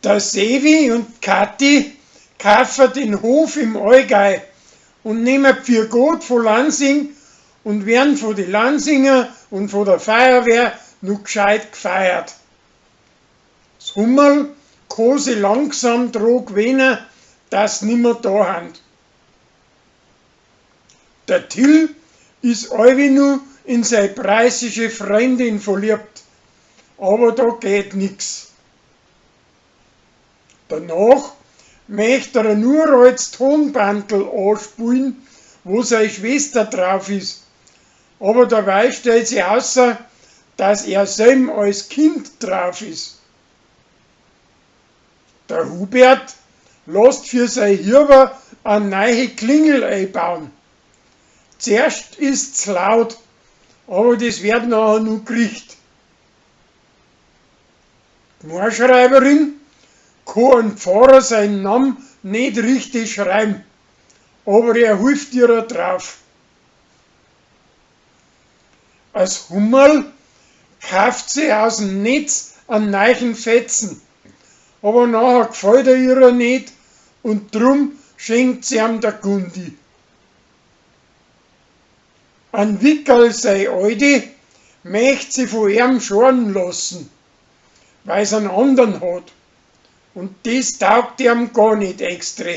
Der Sevi und Kathi kaufen den Hof im Allgäu und nehmen für Gott von Lansing und werden von den Lansinger und von der Feuerwehr noch gescheit gefeiert. Das Hummerl kann sich langsam dran gewöhnen, dass sie nimmer da sind. Der Till ist allweil nur in seine preußische Freundin verliebt, aber da geht nix. Danach möchte er nur als Tonbandel anspielen, wo seine Schwester drauf ist, aber dabei stellt sich außer, dass er selber als Kind drauf ist. Der Hubert lässt für sein Hirber eine neue Klingel einbauen. Zuerst ist's laut, aber das wird nachher noch gekriegt. Die Marschreiberin kann ein Pfarrer seinen Namen nicht richtig schreiben, aber er hilft ihr drauf. Als Hummerl kauft sie aus dem Netz einen neuen Fetzen, aber nachher gefällt er ihr nicht und drum schenkt sie ihm der Gundi. Ein Wickerl sei Alte möchte sie von ihm schoren lassen, weil sie einen anderen hat. Und das taugt ihm gar nicht extra.